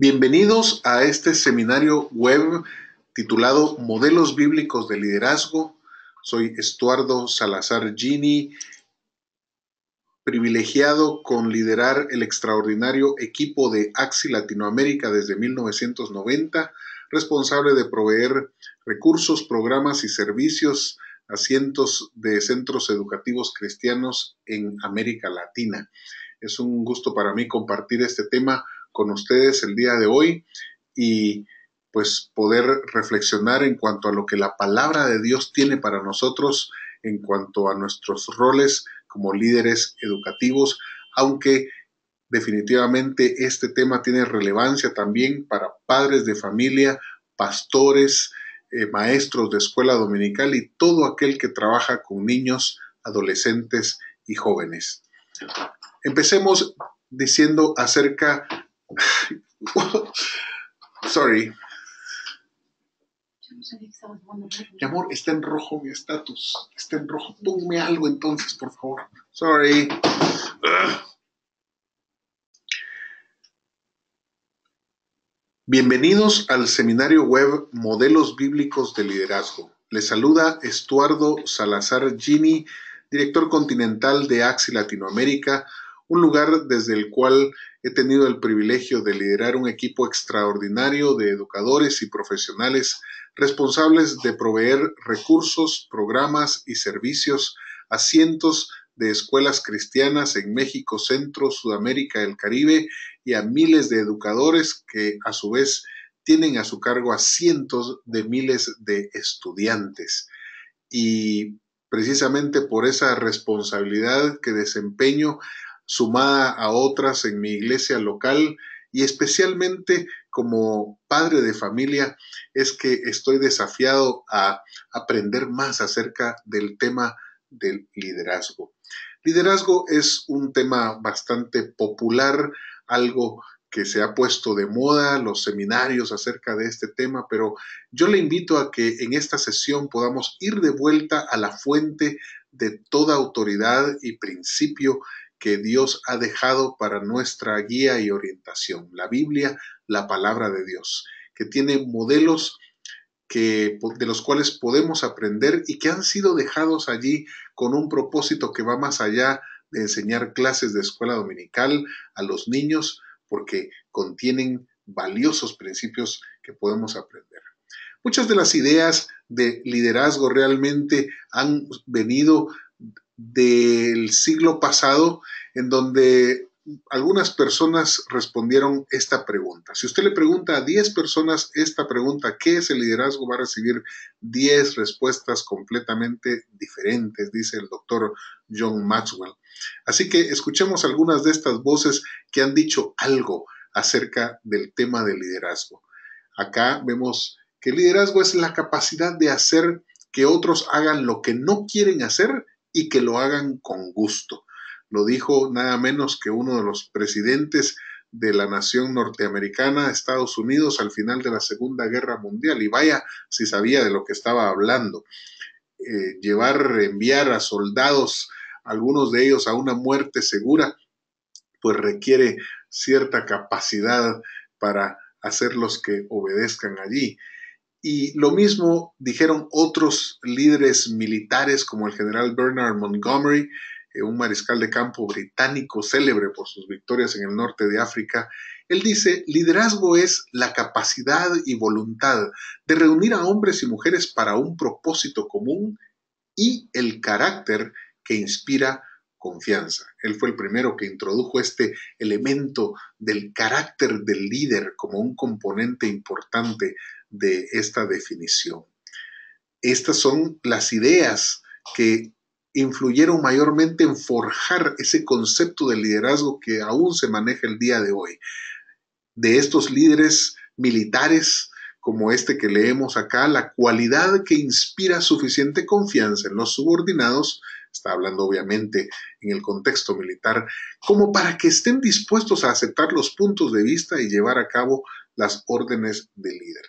Bienvenidos a este seminario web titulado Modelos Bíblicos de Liderazgo. Soy Estuardo Salazar Gini, privilegiado con liderar el extraordinario equipo de AXI Latinoamérica desde 1990, responsable de proveer recursos, programas y servicios a cientos de centros educativos cristianos en América Latina. Es un gusto para mí compartir este tema con ustedes el día de hoy y pues poder reflexionar en cuanto a lo que la palabra de Dios tiene para nosotros en cuanto a nuestros roles como líderes educativos, aunque definitivamente este tema tiene relevancia también para padres de familia, pastores, maestros de escuela dominical y todo aquel que trabaja con niños, adolescentes y jóvenes. Empecemos diciendo acerca... Sorry. Mi amor, está en rojo mi estatus. Está en rojo. Ponme algo entonces, por favor. Sorry. Bienvenidos al seminario web Modelos Bíblicos de Liderazgo. Les saluda Estuardo Salazar Gini, director continental de AXI Latinoamérica, un lugar desde el cual he tenido el privilegio de liderar un equipo extraordinario de educadores y profesionales responsables de proveer recursos, programas y servicios a cientos de escuelas cristianas en México, Centro, Sudamérica, el Caribe y a miles de educadores que a su vez tienen a su cargo a cientos de miles de estudiantes. Y precisamente por esa responsabilidad que desempeño, sumada a otras en mi iglesia local y especialmente como padre de familia, es que estoy desafiado a aprender más acerca del tema del liderazgo. Liderazgo es un tema bastante popular, algo que se ha puesto de moda, los seminarios acerca de este tema, pero yo le invito a que en esta sesión podamos ir de vuelta a la fuente de toda autoridad y principio que Dios ha dejado para nuestra guía y orientación, la Biblia, la palabra de Dios, que tiene modelos de los cuales podemos aprender y que han sido dejados allí con un propósito que va más allá de enseñar clases de escuela dominical a los niños, porque contienen valiosos principios que podemos aprender. Muchas de las ideas de liderazgo realmente han venido del siglo pasado, en donde algunas personas respondieron esta pregunta. Si usted le pregunta a 10 personas esta pregunta, ¿qué es el liderazgo?, va a recibir 10 respuestas completamente diferentes, dice el doctor John Maxwell. Así que escuchemos algunas de estas voces que han dicho algo acerca del tema del liderazgo. Acá vemos que el liderazgo es la capacidad de hacer que otros hagan lo que no quieren hacer y que lo hagan con gusto. Lo dijo nada menos que uno de los presidentes de la nación norteamericana, Estados Unidos, al final de la Segunda Guerra Mundial. Y vaya si sabía de lo que estaba hablando. Enviar a soldados, algunos de ellos a una muerte segura, pues requiere cierta capacidad para hacerlos que obedezcan allí. Y lo mismo dijeron otros líderes militares como el general Bernard Montgomery, un mariscal de campo británico célebre por sus victorias en el norte de África. Él dice, liderazgo es la capacidad y voluntad de reunir a hombres y mujeres para un propósito común y el carácter que inspira confianza. Él fue el primero que introdujo este elemento del carácter del líder como un componente importante de esta definición. Estas son las ideas que influyeron mayormente en forjar ese concepto de liderazgo que aún se maneja el día de hoy. De estos líderes militares, como este que leemos acá, la cualidad que inspira suficiente confianza en los subordinados, está hablando obviamente en el contexto militar, como para que estén dispuestos a aceptar los puntos de vista y llevar a cabo las órdenes del líder.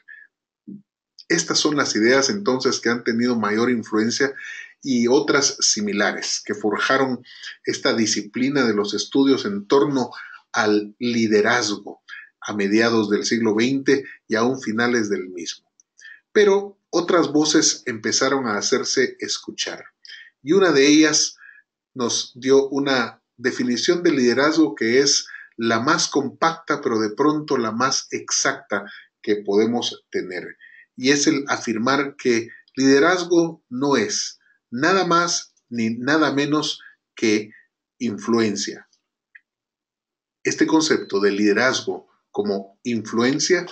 Estas son las ideas entonces que han tenido mayor influencia y otras similares que forjaron esta disciplina de los estudios en torno al liderazgo, a mediados del siglo XX y aún finales del mismo. Pero otras voces empezaron a hacerse escuchar, y una de ellas nos dio una definición de liderazgo que es la más compacta, pero de pronto la más exacta que podemos tener. Y es el afirmar que liderazgo no es nada más ni nada menos que influencia. Este concepto de liderazgo como influencia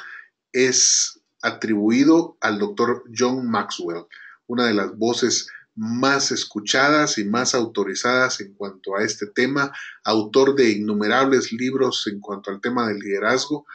es atribuido al doctor John Maxwell, una de las voces más escuchadas y más autorizadas en cuanto a este tema, autor de innumerables libros en cuanto al tema del liderazgo.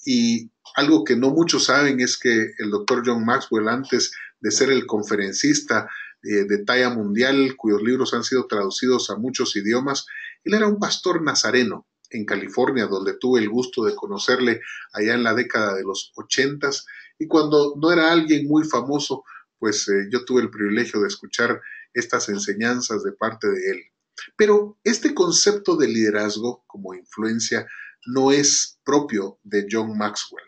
Y algo que no muchos saben es que el doctor John Maxwell, antes de ser el conferencista de talla mundial, cuyos libros han sido traducidos a muchos idiomas, él era un pastor nazareno en California, donde tuve el gusto de conocerle allá en la década de los 80s, y cuando no era alguien muy famoso, pues yo tuve el privilegio de escuchar estas enseñanzas de parte de él. Pero este concepto de liderazgo como influencia no es propio de John Maxwell.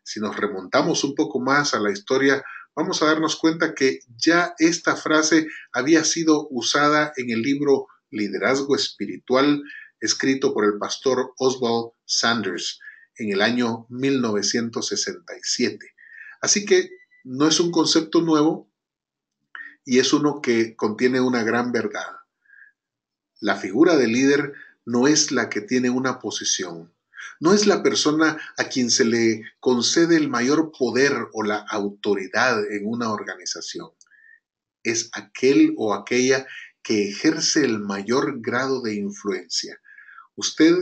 Si nos remontamos un poco más a la historia, vamos a darnos cuenta que ya esta frase había sido usada en el libro Liderazgo Espiritual, escrito por el pastor Oswald Sanders en el año 1967. Así que no es un concepto nuevo y es uno que contiene una gran verdad. La figura del líder no es la que tiene una posición, no es la persona a quien se le concede el mayor poder o la autoridad en una organización. Es aquel o aquella que ejerce el mayor grado de influencia. Usted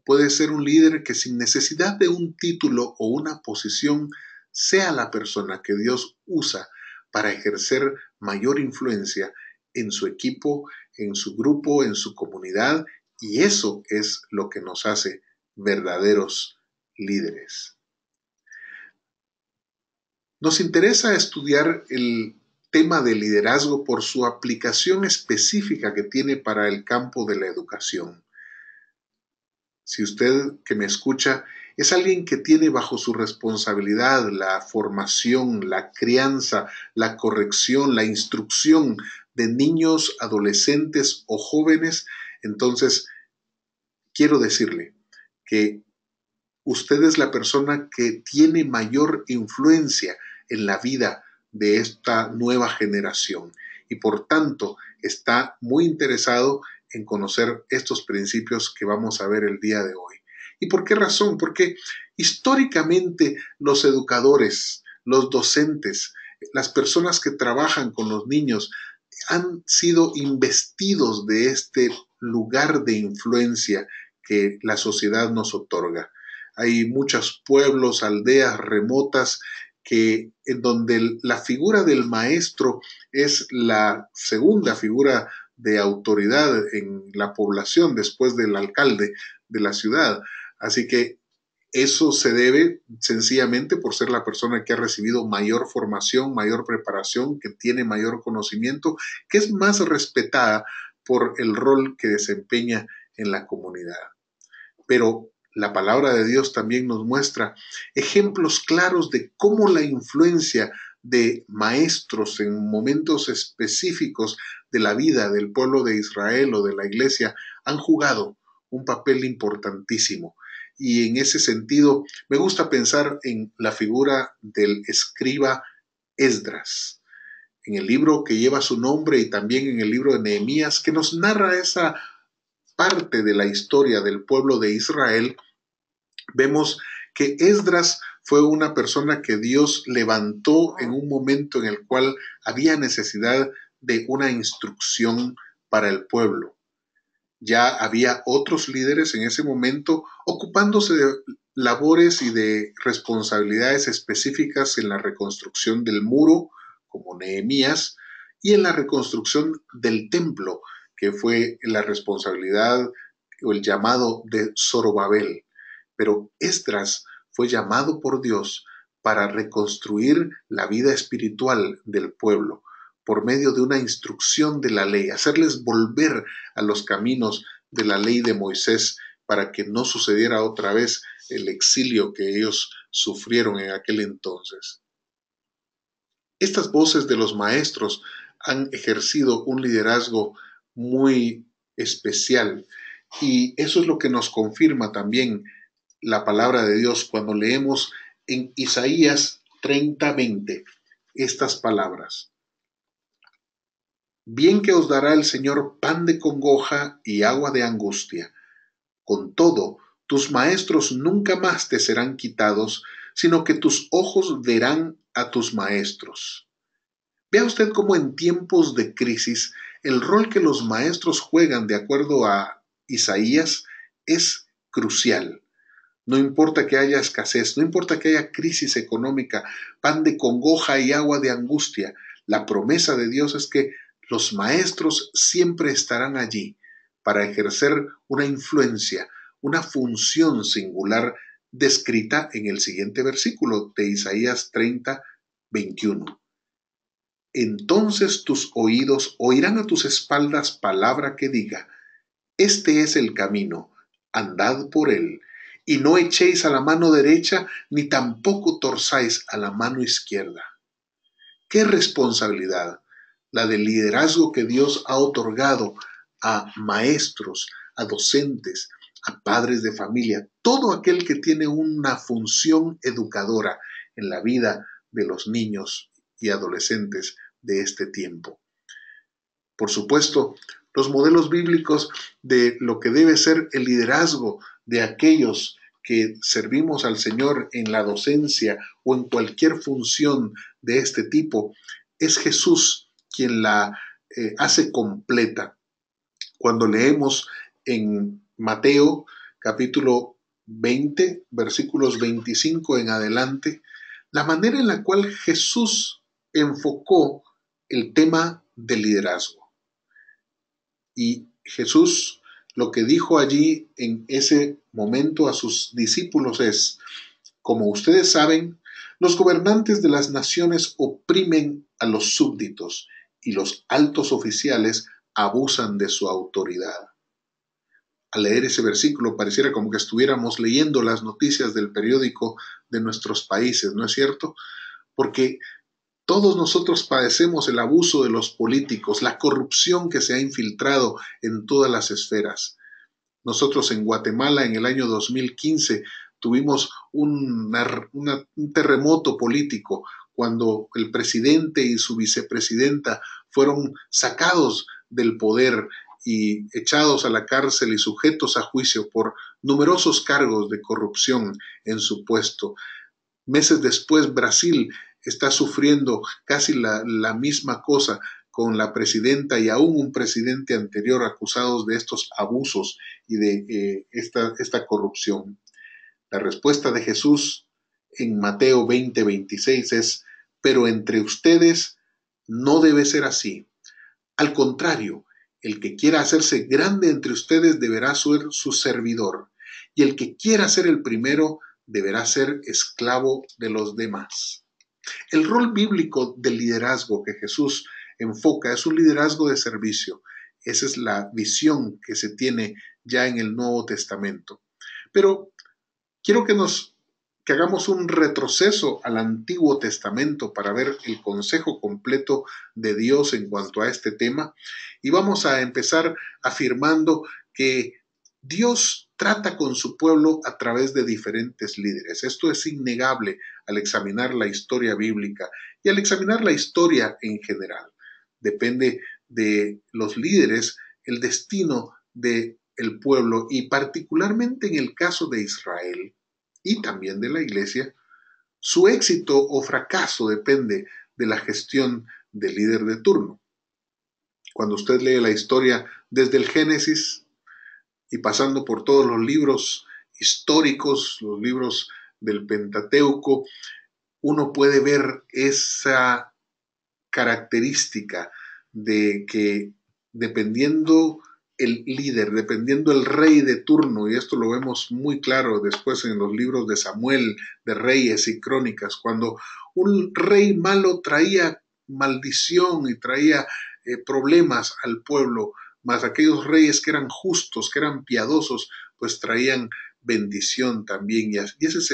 puede ser un líder que sin necesidad de un título o una posición sea la persona que Dios usa para ejercer mayor influencia en su equipo, en su grupo, en su comunidad, y eso es lo que nos hace verdaderos líderes. Nos interesa estudiar el tema de liderazgo por su aplicación específica que tiene para el campo de la educación. Si usted que me escucha es alguien que tiene bajo su responsabilidad la formación, la crianza, la corrección, la instrucción de niños, adolescentes o jóvenes, entonces quiero decirle que usted es la persona que tiene mayor influencia en la vida de esta nueva generación y por tanto está muy interesado en conocer estos principios que vamos a ver el día de hoy. ¿Y por qué razón? Porque históricamente los educadores, los docentes, las personas que trabajan con los niños han sido investidos de este lugar de influencia que la sociedad nos otorga. Hay muchos pueblos, aldeas remotas en donde la figura del maestro es la segunda figura de autoridad en la población después del alcalde de la ciudad. Así que eso se debe sencillamente por ser la persona que ha recibido mayor formación, mayor preparación, que tiene mayor conocimiento, que es más respetada por el rol que desempeña en la comunidad. Pero la palabra de Dios también nos muestra ejemplos claros de cómo la influencia de maestros en momentos específicos de la vida del pueblo de Israel o de la iglesia han jugado un papel importantísimo. Y en ese sentido, me gusta pensar en la figura del escriba Esdras, en el libro que lleva su nombre y también en el libro de Nehemías, que nos narra esa parte de la historia del pueblo de Israel. Vemos que Esdras fue una persona que Dios levantó en un momento en el cual había necesidad de una instrucción para el pueblo. Ya había otros líderes en ese momento ocupándose de labores y de responsabilidades específicas en la reconstrucción del muro, como Nehemías, y en la reconstrucción del templo, que fue la responsabilidad o el llamado de Zorobabel. Pero Esdras fue llamado por Dios para reconstruir la vida espiritual del pueblo por medio de una instrucción de la ley, hacerles volver a los caminos de la ley de Moisés para que no sucediera otra vez el exilio que ellos sufrieron en aquel entonces. Estas voces de los maestros han ejercido un liderazgo muy especial y eso es lo que nos confirma también la palabra de Dios cuando leemos en Isaías 30:20 estas palabras. Bien que os dará el Señor pan de congoja y agua de angustia. Con todo, tus maestros nunca más te serán quitados, sino que tus ojos verán a tus maestros. Vea usted cómo en tiempos de crisis el rol que los maestros juegan de acuerdo a Isaías es crucial. No importa que haya escasez, no importa que haya crisis económica, pan de congoja y agua de angustia, la promesa de Dios es que los maestros siempre estarán allí para ejercer una influencia, una función singular descrita en el siguiente versículo de Isaías 30:21. Entonces tus oídos oirán a tus espaldas palabra que diga, este es el camino, andad por él, y no echéis a la mano derecha, ni tampoco torzáis a la mano izquierda. ¡Qué responsabilidad! La del liderazgo que Dios ha otorgado a maestros, a docentes, a padres de familia, todo aquel que tiene una función educadora en la vida de los niños y adolescentes de este tiempo. Por supuesto, los modelos bíblicos de lo que debe ser el liderazgo de aquellos que servimos al Señor en la docencia o en cualquier función de este tipo, es Jesús quien la hace completa. Cuando leemos en Mateo capítulo 20, versículos 25 en adelante, la manera en la cual Jesús enfocó el tema del liderazgo. Y Jesús lo que dijo allí en ese momento a sus discípulos es, como ustedes saben, los gobernantes de las naciones oprimen a los súbditos y los altos oficiales abusan de su autoridad. Al leer ese versículo pareciera como que estuviéramos leyendo las noticias del periódico de nuestros países, ¿no es cierto? Porque todos nosotros padecemos el abuso de los políticos, la corrupción que se ha infiltrado en todas las esferas. Nosotros en Guatemala en el año 2015 tuvimos un terremoto político cuando el presidente y su vicepresidenta fueron sacados del poder y echados a la cárcel y sujetos a juicio por numerosos cargos de corrupción en su puesto. Meses después, Brasil está sufriendo casi la misma cosa con la presidenta y aún un presidente anterior acusados de estos abusos y de esta corrupción. La respuesta de Jesús en Mateo 20:26 es, pero entre ustedes no debe ser así. Al contrario, el que quiera hacerse grande entre ustedes deberá ser su servidor, y el que quiera ser el primero deberá ser esclavo de los demás. El rol bíblico del liderazgo que Jesús enfoca es un liderazgo de servicio. Esa es la visión que se tiene ya en el Nuevo Testamento. Pero quiero que hagamos un retroceso al Antiguo Testamento para ver el consejo completo de Dios en cuanto a este tema. Y vamos a empezar afirmando que Dios trata con su pueblo a través de diferentes líderes. Esto es innegable al examinar la historia bíblica y al examinar la historia en general. Depende de los líderes el destino del pueblo y particularmente en el caso de Israel y también de la iglesia, su éxito o fracaso depende de la gestión del líder de turno. Cuando usted lee la historia desde el Génesis y pasando por todos los libros históricos, los libros del Pentateuco, uno puede ver esa característica de que dependiendo el líder, dependiendo el rey de turno, y esto lo vemos muy claro después en los libros de Samuel, de Reyes y Crónicas, cuando un rey malo traía maldición y traía problemas al pueblo, mas aquellos reyes que eran justos, que eran piadosos, pues traían bendición también. Y ese es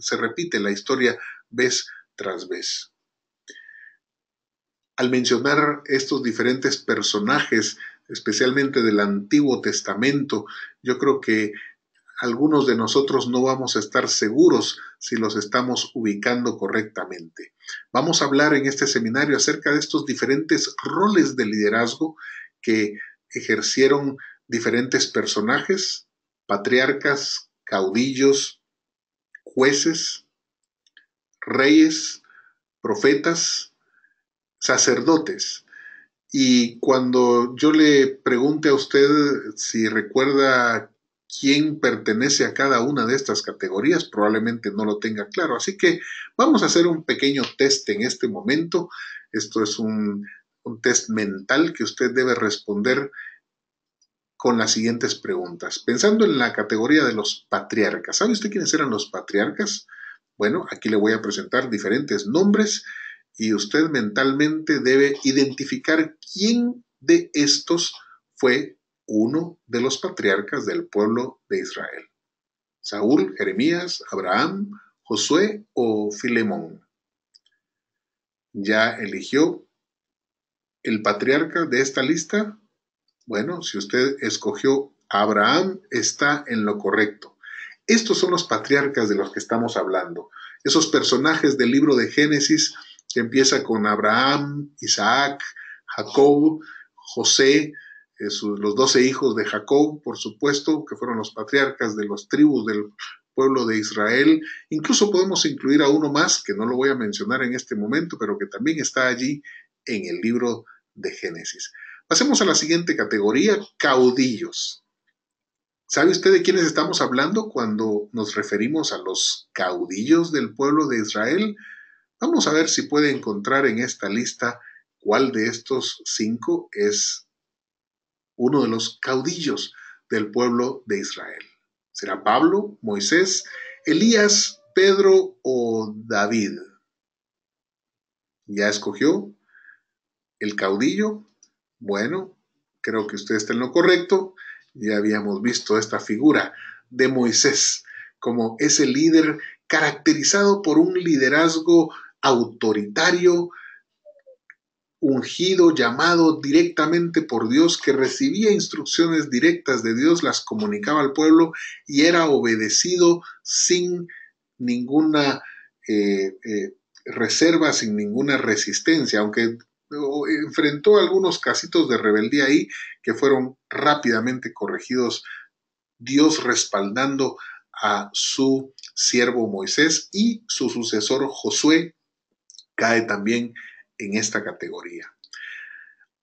se repite la historia vez tras vez. Al mencionar estos diferentes personajes, especialmente del Antiguo Testamento, yo creo que algunos de nosotros no vamos a estar seguros si los estamos ubicando correctamente. Vamos a hablar en este seminario acerca de estos diferentes roles de liderazgo que ejercieron diferentes personajes, patriarcas, caudillos, jueces, reyes, profetas, sacerdotes. Y cuando yo le pregunte a usted si recuerda quién pertenece a cada una de estas categorías, probablemente no lo tenga claro. Así que vamos a hacer un pequeño test en este momento. Esto es un test mental que usted debe responder con las siguientes preguntas. Pensando en la categoría de los patriarcas. ¿Sabe usted quiénes eran los patriarcas? Bueno, aquí le voy a presentar diferentes nombres y usted mentalmente debe identificar quién de estos fue uno de los patriarcas del pueblo de Israel. Saúl, Jeremías, Abraham, Josué o Filemón. ¿Ya eligió el patriarca de esta lista? Bueno, si usted escogió a Abraham, está en lo correcto. Estos son los patriarcas de los que estamos hablando. Esos personajes del libro de Génesis que empieza con Abraham, Isaac, Jacob, José, los 12 hijos de Jacob, por supuesto, que fueron los patriarcas de las tribus del pueblo de Israel. Incluso podemos incluir a uno más, que no lo voy a mencionar en este momento, pero que también está allí en el libro de Génesis. Pasemos a la siguiente categoría, caudillos. ¿Sabe usted de quiénes estamos hablando cuando nos referimos a los caudillos del pueblo de Israel? Vamos a ver si puede encontrar en esta lista cuál de estos 5 es uno de los caudillos del pueblo de Israel. ¿Será Pablo, Moisés, Elías, Pedro o David? ¿Ya escogió el caudillo? Bueno, creo que usted está en lo correcto. Ya habíamos visto esta figura de Moisés como ese líder caracterizado por un liderazgo autoritario, ungido, llamado directamente por Dios, que recibía instrucciones directas de Dios, las comunicaba al pueblo y era obedecido sin ninguna reserva, sin ninguna resistencia, aunque enfrentó algunos casitos de rebeldía ahí que fueron rápidamente corregidos, Dios respaldando a su siervo Moisés, y su sucesor Josué cae también en esta categoría.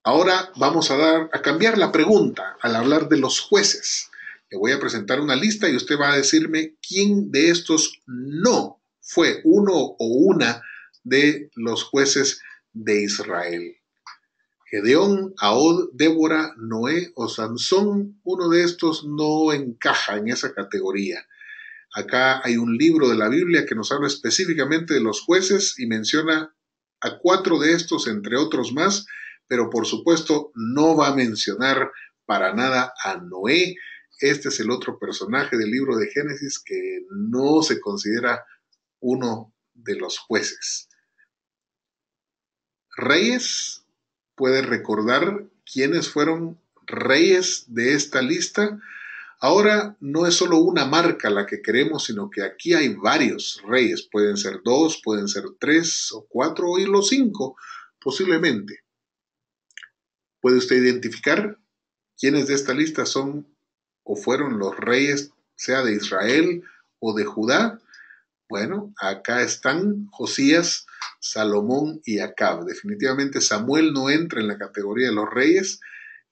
Ahora vamos a cambiar la pregunta al hablar de los jueces. Le voy a presentar una lista y usted va a decirme quién de estos no fue uno o una de los jueces de Israel. Gedeón, Ahod, Débora, Noé o Sansón, uno de estos no encaja en esa categoría. Acá hay un libro de la Biblia que nos habla específicamente de los jueces y menciona a 4 de estos, entre otros más, pero por supuesto no va a mencionar para nada a Noé. Este es el otro personaje del libro de Génesis que no se considera uno de los jueces. Reyes, ¿puede recordar quiénes fueron reyes de esta lista? Ahora no es solo una marca la que queremos, sino que aquí hay varios reyes. Pueden ser 2, pueden ser 3 o 4 y los 5 posiblemente. ¿Puede usted identificar quiénes de esta lista son o fueron los reyes, sea de Israel o de Judá? Bueno, acá están Josías, Salomón y Acab. Definitivamente Samuel no entra en la categoría de los reyes,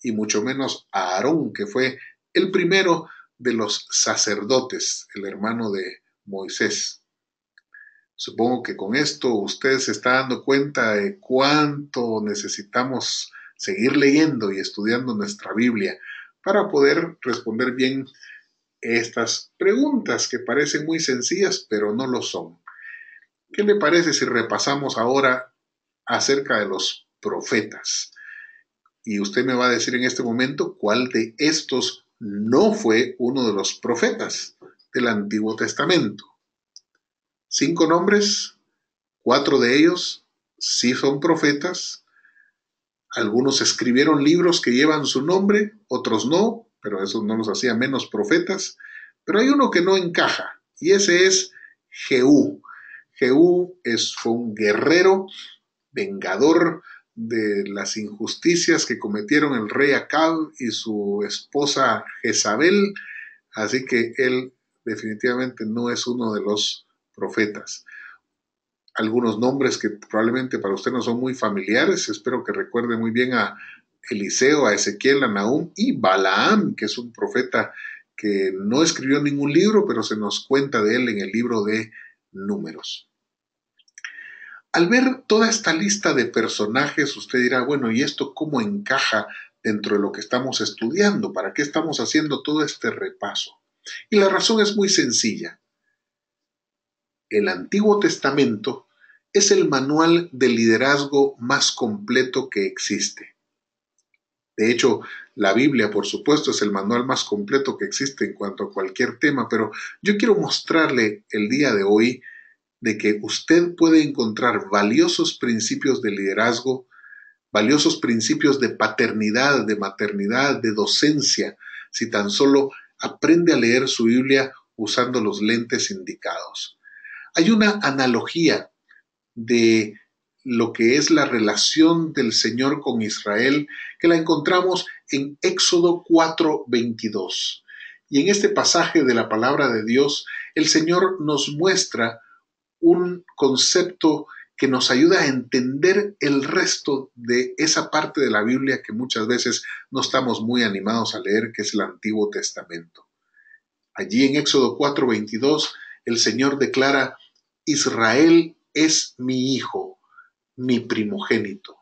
y mucho menos Aarón, que fue el primero de los sacerdotes, el hermano de Moisés. Supongo que con esto usted se está dando cuenta de cuánto necesitamos seguir leyendo y estudiando nuestra Biblia para poder responder bien estas preguntas que parecen muy sencillas, pero no lo son. ¿Qué le parece si repasamos ahora acerca de los profetas? Y usted me va a decir en este momento cuál de estos no fue uno de los profetas del Antiguo Testamento. 5 nombres, 4 de ellos sí son profetas. Algunos escribieron libros que llevan su nombre, otros no, pero eso no los hacía menos profetas. Pero hay uno que no encaja, y ese es Jehú. Jehú fue un guerrero, vengador de las injusticias que cometieron el rey Acab y su esposa Jezabel, así que él definitivamente no es uno de los profetas. Algunos nombres que probablemente para usted no son muy familiares, espero que recuerde muy bien a Eliseo, a Ezequiel, a Nahum y Balaam, que es un profeta que no escribió ningún libro, pero se nos cuenta de él en el libro de Números. Al ver toda esta lista de personajes, usted dirá, bueno, ¿y esto cómo encaja dentro de lo que estamos estudiando? ¿Para qué estamos haciendo todo este repaso? Y la razón es muy sencilla. El Antiguo Testamento es el manual de liderazgo más completo que existe. De hecho, la Biblia, por supuesto, es el manual más completo que existe en cuanto a cualquier tema, pero yo quiero mostrarle el día de hoy de que usted puede encontrar valiosos principios de liderazgo, valiosos principios de paternidad, de maternidad, de docencia, si tan solo aprende a leer su Biblia usando los lentes indicados. Hay una analogía de lo que es la relación del Señor con Israel, que la encontramos en Éxodo 4:22. Y en este pasaje de la palabra de Dios, el Señor nos muestra un concepto que nos ayuda a entender el resto de esa parte de la Biblia que muchas veces no estamos muy animados a leer, que es el Antiguo Testamento. Allí en Éxodo 4:22, el Señor declara: Israel es mi hijo, mi primogénito.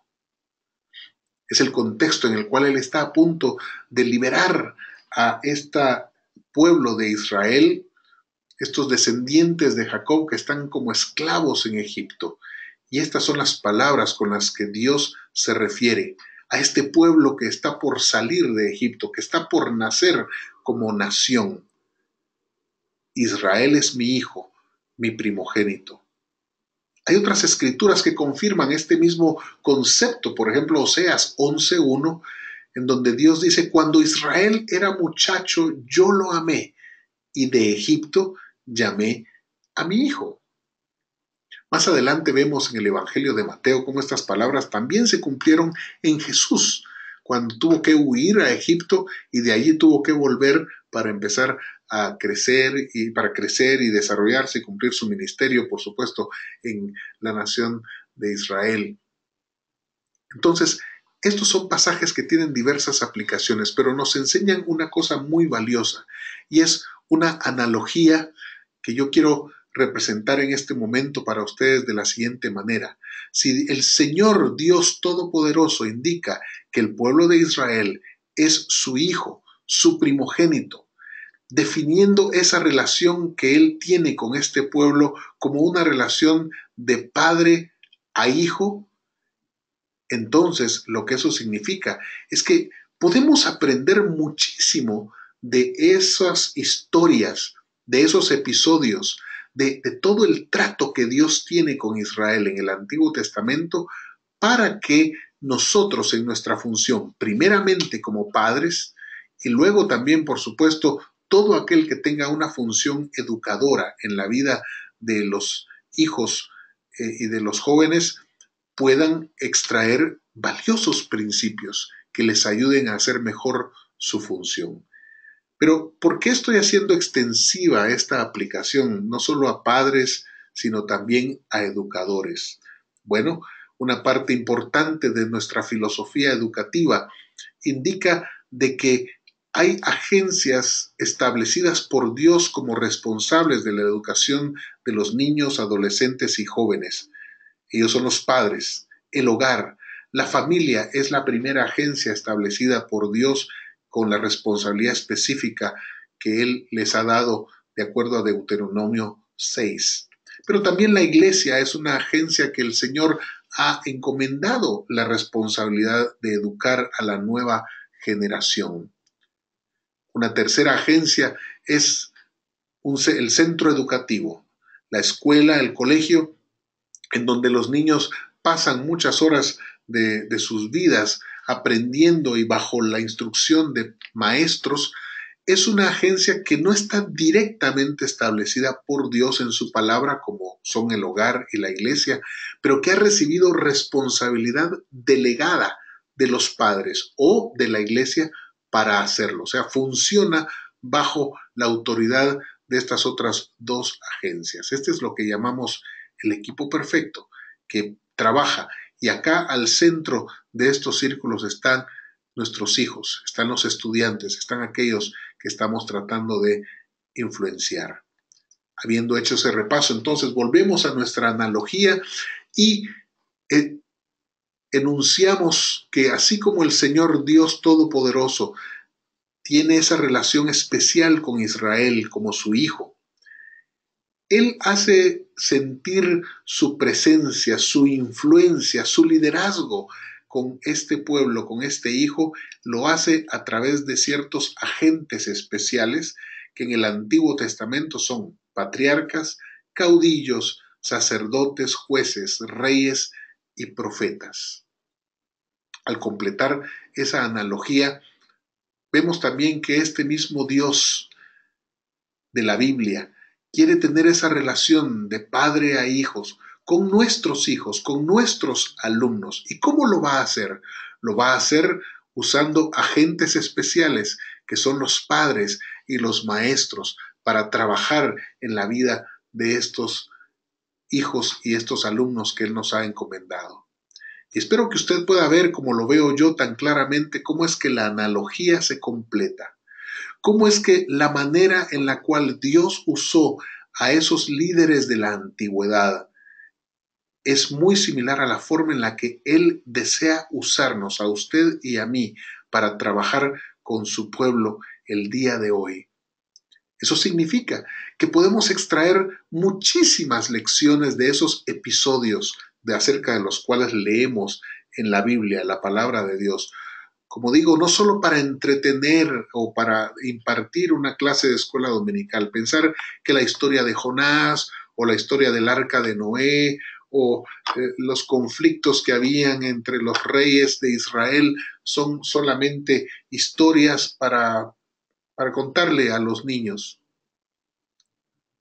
Es el contexto en el cual Él está a punto de liberar a este pueblo de Israel, estos descendientes de Jacob que están como esclavos en Egipto. Y estas son las palabras con las que Dios se refiere a este pueblo que está por salir de Egipto, que está por nacer como nación. Israel es mi hijo, mi primogénito. Hay otras escrituras que confirman este mismo concepto, por ejemplo, Oseas 11:1, en donde Dios dice: cuando Israel era muchacho, yo lo amé, y de Egipto llamé a mi hijo. Más adelante vemos en el Evangelio de Mateo cómo estas palabras también se cumplieron en Jesús, cuando tuvo que huir a Egipto y de allí tuvo que volver para empezar a crecer y desarrollarse y cumplir su ministerio, por supuesto, en la nación de Israel. Entonces, estos son pasajes que tienen diversas aplicaciones, pero nos enseñan una cosa muy valiosa, y es una analogía que yo quiero representar en este momento para ustedes de la siguiente manera. Si el Señor Dios Todopoderoso indica que el pueblo de Israel es su hijo, su primogénito, definiendo esa relación que Él tiene con este pueblo como una relación de padre a hijo, entonces lo que eso significa es que podemos aprender muchísimo de esas historias, de esos episodios, de todo el trato que Dios tiene con Israel en el Antiguo Testamento, para que nosotros en nuestra función, primeramente como padres, y luego también, por supuesto, todo aquel que tenga una función educadora en la vida de los hijos y de los jóvenes, puedan extraer valiosos principios que les ayuden a hacer mejor su función. Pero, ¿por qué estoy haciendo extensiva esta aplicación no solo a padres, sino también a educadores? Bueno, una parte importante de nuestra filosofía educativa indica de que hay agencias establecidas por Dios como responsables de la educación de los niños, adolescentes y jóvenes. Ellos son los padres, el hogar. La familia es la primera agencia establecida por Dios con la responsabilidad específica que Él les ha dado de acuerdo a Deuteronomio 6. Pero también la iglesia es una agencia que el Señor ha encomendado la responsabilidad de educar a la nueva generación. Una tercera agencia es el centro educativo, la escuela, el colegio, en donde los niños pasan muchas horas de sus vidas aprendiendo y bajo la instrucción de maestros. Es una agencia que no está directamente establecida por Dios en su palabra, como son el hogar y la iglesia, pero que ha recibido responsabilidad delegada de los padres o de la iglesia para hacerlo. O sea, funciona bajo la autoridad de estas otras dos agencias. Este es lo que llamamos el equipo perfecto, que trabaja. Y acá al centro de estos círculos están nuestros hijos, están los estudiantes, están aquellos que estamos tratando de influenciar. Habiendo hecho ese repaso, entonces volvemos a nuestra analogía y enunciamos que así como el Señor Dios Todopoderoso tiene esa relación especial con Israel como su hijo, Él hace sentir su presencia, su influencia, su liderazgo con este pueblo, con este hijo, lo hace a través de ciertos agentes especiales que en el Antiguo Testamento son patriarcas, caudillos, sacerdotes, jueces, reyes y profetas. Al completar esa analogía, vemos también que este mismo Dios de la Biblia quiere tener esa relación de padre a hijos hijos, con nuestros alumnos. ¿Y cómo lo va a hacer? Lo va a hacer usando agentes especiales que son los padres y los maestros para trabajar en la vida de estos hijos y estos alumnos que Él nos ha encomendado. Y espero que usted pueda ver, como lo veo yo tan claramente, cómo es que la analogía se completa. Cómo es que la manera en la cual Dios usó a esos líderes de la antigüedad es muy similar a la forma en la que Él desea usarnos a usted y a mí para trabajar con su pueblo el día de hoy. Eso significa que podemos extraer muchísimas lecciones de esos episodios acerca de los cuales leemos en la Biblia, la palabra de Dios. Como digo, no solo para entretener o para impartir una clase de escuela dominical, pensar que la historia de Jonás o la historia del arca de Noé o los conflictos que habían entre los reyes de Israel son solamente historias para contarle a los niños.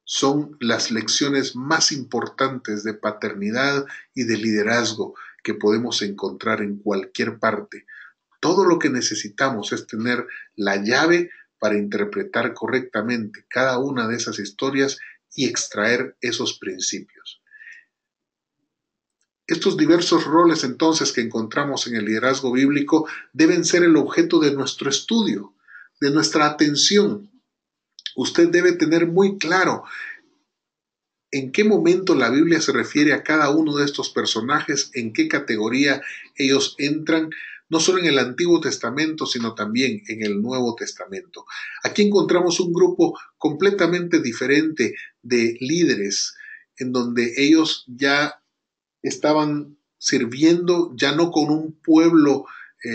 Son las lecciones más importantes de paternidad y de liderazgo que podemos encontrar en cualquier parte. Todo lo que necesitamos es tener la llave para interpretar correctamente cada una de esas historias y extraer esos principios. Estos diversos roles entonces que encontramos en el liderazgo bíblico deben ser el objeto de nuestro estudio, de nuestra atención. Usted debe tener muy claro en qué momento la Biblia se refiere a cada uno de estos personajes, en qué categoría ellos entran, no solo en el Antiguo Testamento, sino también en el Nuevo Testamento. Aquí encontramos un grupo completamente diferente de líderes, en donde ellos ya estaban sirviendo, ya no con un pueblo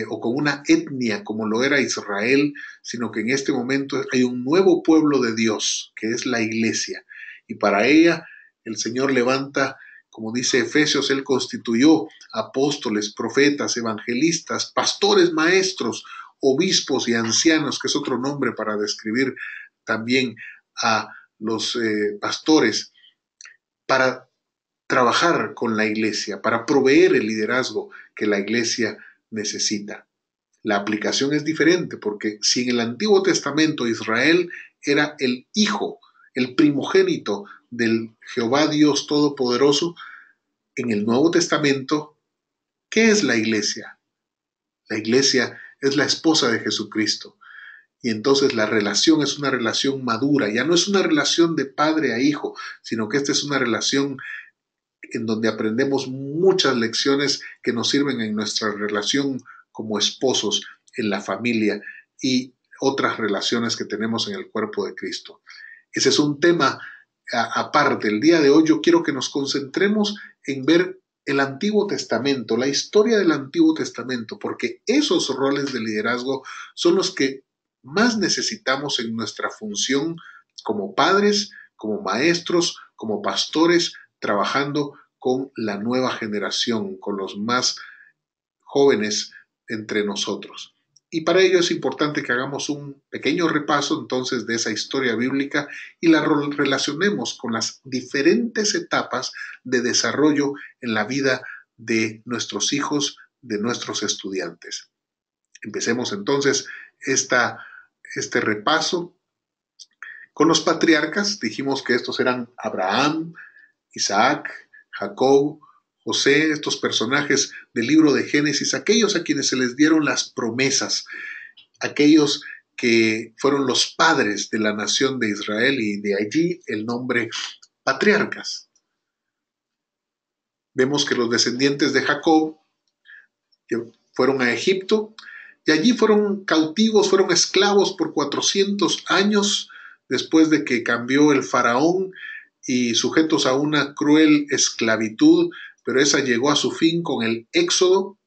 o con una etnia como lo era Israel, sino que en este momento hay un nuevo pueblo de Dios, que es la iglesia. Y para ella el Señor levanta, como dice Efesios, Él constituyó apóstoles, profetas, evangelistas, pastores, maestros, obispos y ancianos, que es otro nombre para describir también a los pastores, para trabajar con la iglesia, para proveer el liderazgo que la iglesia necesita. La aplicación es diferente porque si en el Antiguo Testamento Israel era el hijo, el primogénito del Jehová Dios Todopoderoso, en el Nuevo Testamento, ¿qué es la iglesia? La iglesia es la esposa de Jesucristo. Y entonces la relación es una relación madura, ya no es una relación de padre a hijo, sino que esta es una relación en donde aprendemos muchas lecciones que nos sirven en nuestra relación como esposos, en la familia y otras relaciones que tenemos en el cuerpo de Cristo. Ese es un tema aparte. El día de hoy yo quiero que nos concentremos en ver el Antiguo Testamento, la historia del Antiguo Testamento, porque esos roles de liderazgo son los que más necesitamos en nuestra función como padres, como maestros, como pastores, trabajando con la nueva generación, con los más jóvenes entre nosotros. Y para ello es importante que hagamos un pequeño repaso entonces de esa historia bíblica y la relacionemos con las diferentes etapas de desarrollo en la vida de nuestros hijos, de nuestros estudiantes. Empecemos entonces este repaso con los patriarcas. Dijimos que estos eran Abraham, Isaac, Jacob, José, estos personajes del libro de Génesis, aquellos a quienes se les dieron las promesas, aquellos que fueron los padres de la nación de Israel, y de allí el nombre patriarcas. Vemos que los descendientes de Jacob fueron a Egipto y allí fueron cautivos, fueron esclavos por 400 años después de que cambió el faraón y sujetos a una cruel esclavitud, pero esa llegó a su fin con el Éxodo,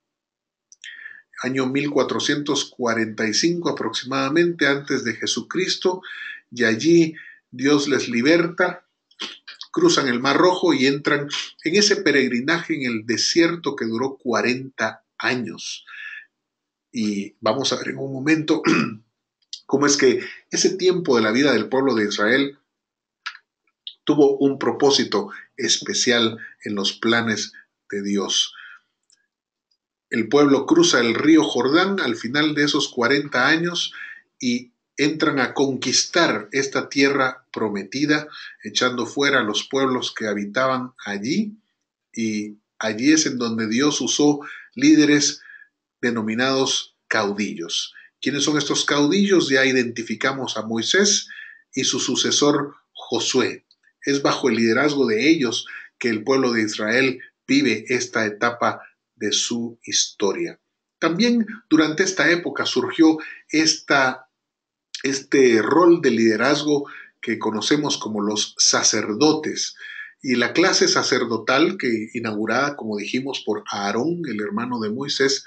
año 1445 aproximadamente antes de Jesucristo, y allí Dios les liberta, cruzan el Mar Rojo y entran en ese peregrinaje en el desierto que duró 40 años. Y vamos a ver en un momento cómo es que ese tiempo de la vida del pueblo de Israel tuvo un propósito especial en los planes de Dios. El pueblo cruza el río Jordán al final de esos 40 años y entran a conquistar esta tierra prometida, echando fuera a los pueblos que habitaban allí, y allí es en donde Dios usó líderes denominados caudillos. ¿Quiénes son estos caudillos? Ya identificamos a Moisés y su sucesor Josué. Es bajo el liderazgo de ellos que el pueblo de Israel vive esta etapa de su historia. También durante esta época surgió este rol de liderazgo que conocemos como los sacerdotes, y la clase sacerdotal que inaugurada, como dijimos, por Aarón, el hermano de Moisés,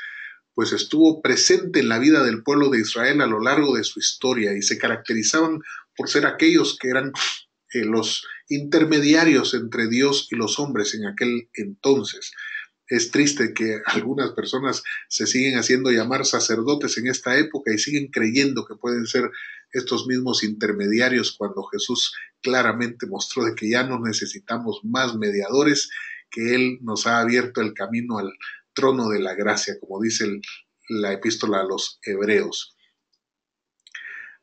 pues estuvo presente en la vida del pueblo de Israel a lo largo de su historia y se caracterizaban por ser aquellos que eran los intermediarios entre Dios y los hombres en aquel entonces. Es triste que algunas personas se siguen haciendo llamar sacerdotes en esta época y siguen creyendo que pueden ser estos mismos intermediarios, cuando Jesús claramente mostró de que ya no necesitamos más mediadores, que Él nos ha abierto el camino al trono de la gracia, como dice la epístola a los Hebreos.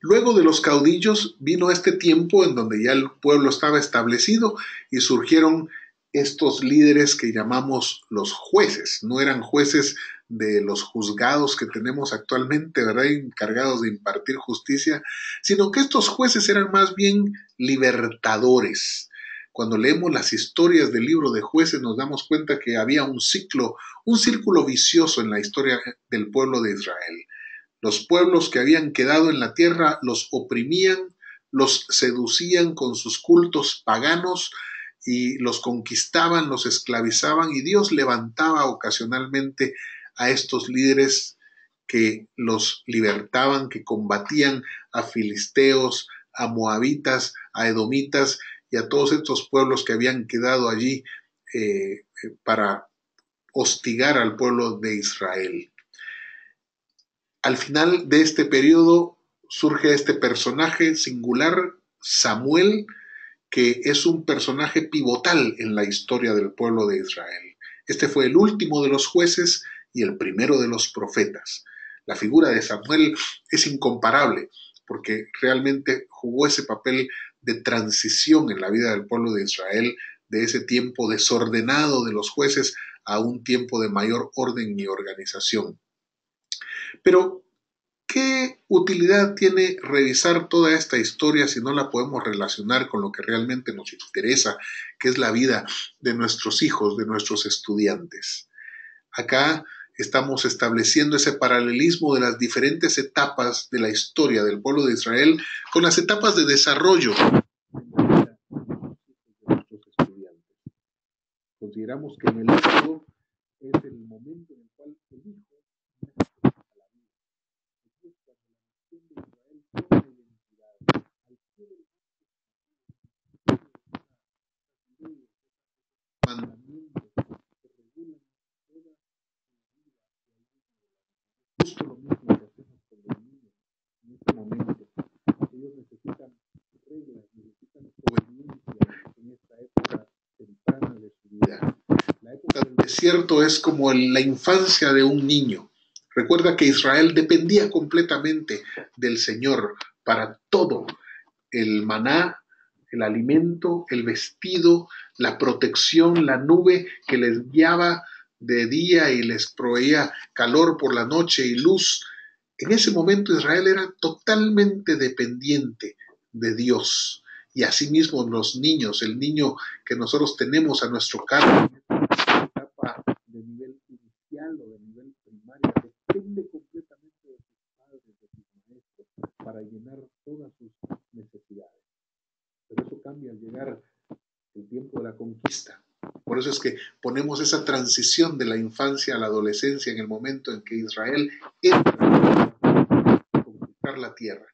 Luego de los caudillos vino este tiempo en donde ya el pueblo estaba establecido y surgieron estos líderes que llamamos los jueces. No eran jueces de los juzgados que tenemos actualmente, ¿verdad?, encargados de impartir justicia, sino que estos jueces eran más bien libertadores. Cuando leemos las historias del libro de Jueces nos damos cuenta que había un círculo vicioso en la historia del pueblo de Israel. Los pueblos que habían quedado en la tierra los oprimían, los seducían con sus cultos paganos y los conquistaban, los esclavizaban, y Dios levantaba ocasionalmente a estos líderes que los libertaban, que combatían a filisteos, a moabitas, a edomitas y a todos estos pueblos que habían quedado allí para hostigar al pueblo de Israel. Al final de este periodo surge este personaje singular, Samuel, que es un personaje pivotal en la historia del pueblo de Israel. Este fue el último de los jueces y el primero de los profetas. La figura de Samuel es incomparable porque realmente jugó ese papel de transición en la vida del pueblo de Israel, de ese tiempo desordenado de los jueces a un tiempo de mayor orden y organización. Pero, ¿qué utilidad tiene revisar toda esta historia si no la podemos relacionar con lo que realmente nos interesa, que es la vida de nuestros hijos, de nuestros estudiantes? Acá estamos estableciendo ese paralelismo de las diferentes etapas de la historia del pueblo de Israel con las etapas de desarrollo de nuestros estudiantes. Consideramos que en el Éxodo es el momento en el cual el hijo nace a la vida. Aquí es cuando la nación de Israel desierto es como la infancia de un niño. Recuerda que Israel dependía completamente del Señor para todo: el maná, el alimento, el vestido, la protección, la nube que les guiaba de día y les proveía calor por la noche y luz. En ese momento Israel era totalmente dependiente de Dios. Y asimismo los niños, el niño que nosotros tenemos a nuestro cargo, etapa de nivel inicial o de nivel primario, depende completamente de sus padres, de sus maestros, para llenar todas sus necesidades. Pero eso cambia al llegar el tiempo de la conquista. Por eso es que ponemos esa transición de la infancia a la adolescencia en el momento en que Israel entra a conquistar la tierra.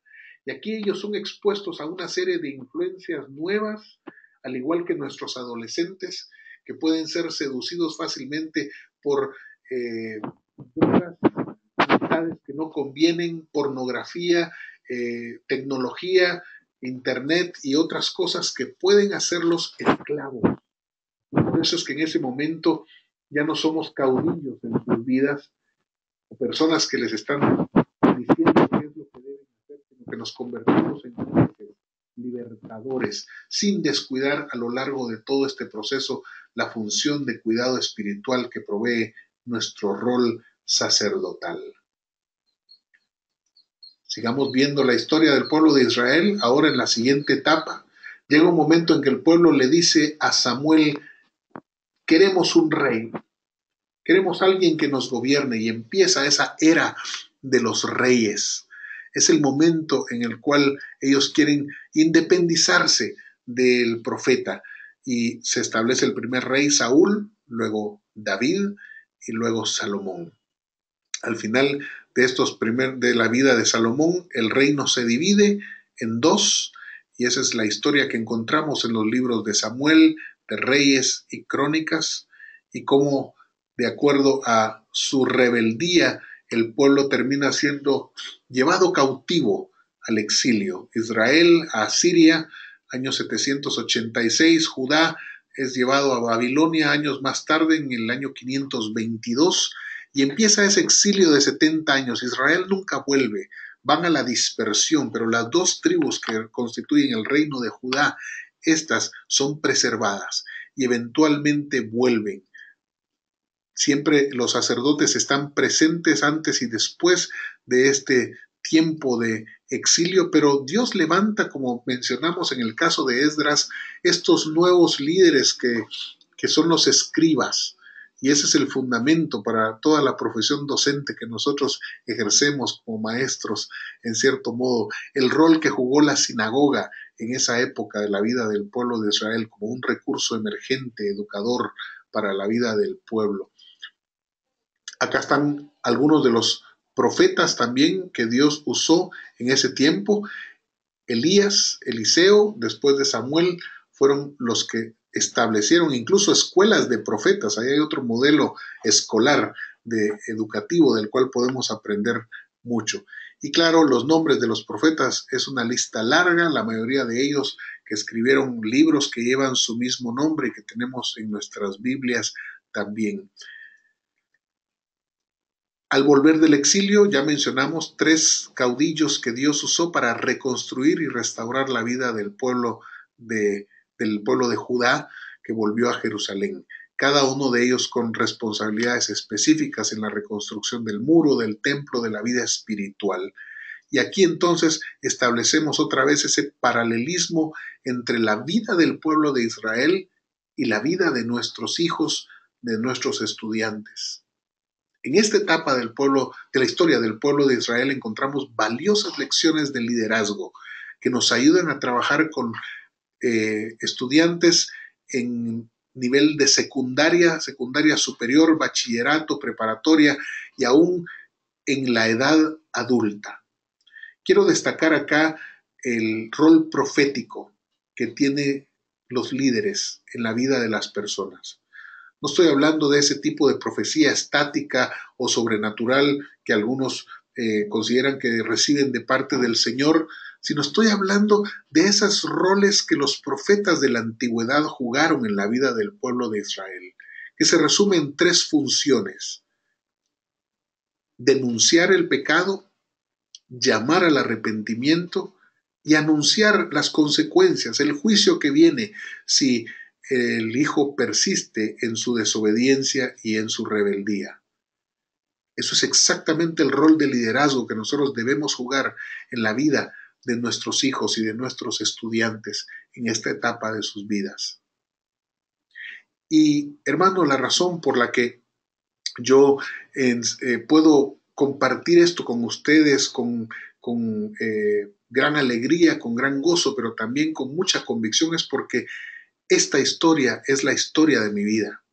Y aquí ellos son expuestos a una serie de influencias nuevas, al igual que nuestros adolescentes, que pueden ser seducidos fácilmente por drogas, amistades que no convienen, pornografía, tecnología, internet y otras cosas que pueden hacerlos esclavos. Por eso es que en ese momento ya no somos caudillos en sus vidas o personas que les están diciendo qué es lo que deben hacer, sino que nos convertimos en jueces, libertadores, sin descuidar a lo largo de todo este proceso la función de cuidado espiritual que provee nuestro rol sacerdotal. Sigamos viendo la historia del pueblo de Israel. Ahora, en la siguiente etapa, llega un momento en que el pueblo le dice a Samuel: queremos un rey, queremos alguien que nos gobierne, y empieza esa era de los reyes. Es el momento en el cual ellos quieren independizarse del profeta, y se establece el primer rey, Saúl, luego David y luego Salomón. Al final de la vida de Salomón, el reino se divide en dos, y esa es la historia que encontramos en los libros de Samuel, de Reyes y Crónicas, y cómo, de acuerdo a su rebeldía, el pueblo termina siendo llevado cautivo al exilio. Israel a Siria, año 786, Judá es llevado a Babilonia años más tarde, en el año 522, y empieza ese exilio de 70 años. Israel nunca vuelve, van a la dispersión, pero las dos tribus que constituyen el reino de Judá, estas son preservadas y eventualmente vuelven. Siempre los sacerdotes están presentes antes y después de este tiempo de exilio, pero Dios levanta, como mencionamos en el caso de Esdras, estos nuevos líderes que son los escribas. Y ese es el fundamento para toda la profesión docente que nosotros ejercemos como maestros, en cierto modo. El rol que jugó la sinagoga en esa época de la vida del pueblo de Israel como un recurso emergente, educador para la vida del pueblo. Acá están algunos de los profetas también que Dios usó en ese tiempo. Elías, Eliseo, después de Samuel, fueron los que establecieron incluso escuelas de profetas. Ahí hay otro modelo escolar educativo del cual podemos aprender mucho. Y claro, los nombres de los profetas es una lista larga, la mayoría de ellos que escribieron libros que llevan su mismo nombre y que tenemos en nuestras Biblias también. Al volver del exilio, ya mencionamos 3 caudillos que Dios usó para reconstruir y restaurar la vida del pueblo de Judá, que volvió a Jerusalén. Cada uno de ellos con responsabilidades específicas en la reconstrucción del muro, del templo, de la vida espiritual. Y aquí entonces establecemos otra vez ese paralelismo entre la vida del pueblo de Israel y la vida de nuestros hijos, de nuestros estudiantes. En esta etapa de la historia del pueblo de Israel, encontramos valiosas lecciones de liderazgo que nos ayudan a trabajar con estudiantes en nivel de secundaria superior, bachillerato, preparatoria y aún en la edad adulta. Quiero destacar acá el rol profético que tienen los líderes en la vida de las personas. No estoy hablando de ese tipo de profecía estática o sobrenatural que algunos consideran que reciben de parte del Señor, sino estoy hablando de esos roles que los profetas de la antigüedad jugaron en la vida del pueblo de Israel, que se resume en tres funciones: denunciar el pecado, llamar al arrepentimiento y anunciar las consecuencias, el juicio que viene si el hijo persiste en su desobediencia y en su rebeldía. Eso es exactamente el rol de liderazgo que nosotros debemos jugar en la vida de nuestros hijos y de nuestros estudiantes en esta etapa de sus vidas. Y hermano, la razón por la que yo puedo compartir esto con ustedes con gran alegría, con gran gozo, pero también con mucha convicción, es porque esta historia es la historia de mi vida.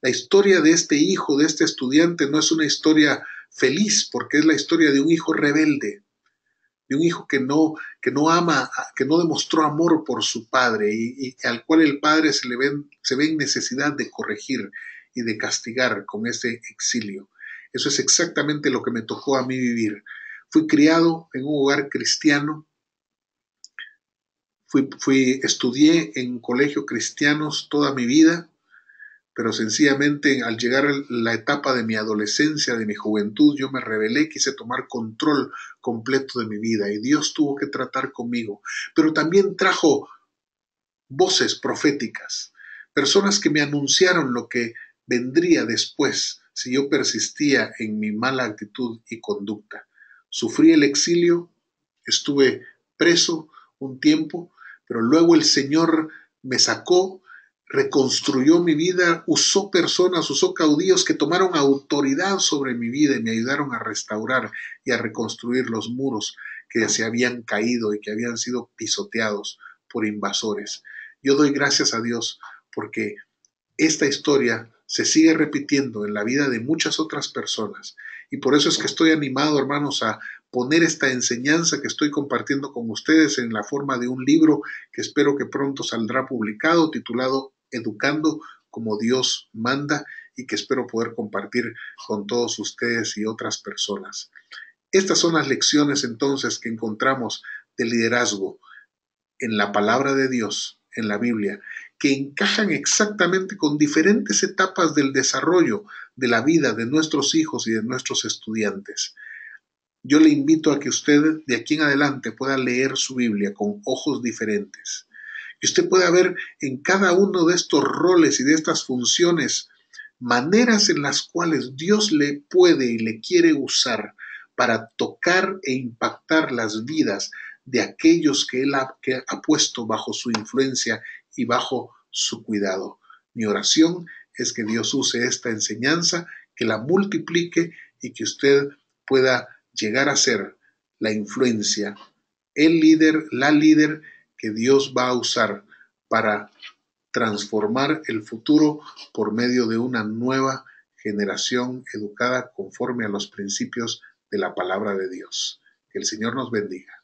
La historia de este hijo, de este estudiante, no es una historia feliz, porque es la historia de un hijo rebelde, de un hijo que no ama, que no demostró amor por su padre y al cual el padre se ve en necesidad de corregir y de castigar con ese exilio. Eso es exactamente lo que me tocó a mí vivir. Fui criado en un hogar cristiano, estudié en colegio cristianos toda mi vida, pero sencillamente al llegar a la etapa de mi adolescencia, de mi juventud, yo me rebelé, quise tomar control completo de mi vida y Dios tuvo que tratar conmigo, pero también trajo voces proféticas, personas que me anunciaron lo que vendría después si yo persistía en mi mala actitud y conducta. Sufrí el exilio, estuve preso un tiempo, pero luego el Señor me sacó, reconstruyó mi vida, usó personas, usó caudillos que tomaron autoridad sobre mi vida y me ayudaron a restaurar y a reconstruir los muros que se habían caído y que habían sido pisoteados por invasores. Yo doy gracias a Dios porque esta historia se sigue repitiendo en la vida de muchas otras personas y por eso es que estoy animado, hermanos, a poner esta enseñanza que estoy compartiendo con ustedes en la forma de un libro que espero que pronto saldrá publicado, titulado Educando como Dios manda, y que espero poder compartir con todos ustedes y otras personas. Estas son las lecciones entonces que encontramos de liderazgo en la palabra de Dios, en la Biblia, que encajan exactamente con diferentes etapas del desarrollo de la vida de nuestros hijos y de nuestros estudiantes. Yo le invito a que usted de aquí en adelante pueda leer su Biblia con ojos diferentes. Y usted pueda ver en cada uno de estos roles y de estas funciones maneras en las cuales Dios le puede y le quiere usar para tocar e impactar las vidas de aquellos que Él que ha puesto bajo su influencia y bajo su cuidado. Mi oración es que Dios use esta enseñanza, que la multiplique y que usted pueda llegar a ser la influencia, el líder, la líder que Dios va a usar para transformar el futuro por medio de una nueva generación educada conforme a los principios de la palabra de Dios. Que el Señor nos bendiga.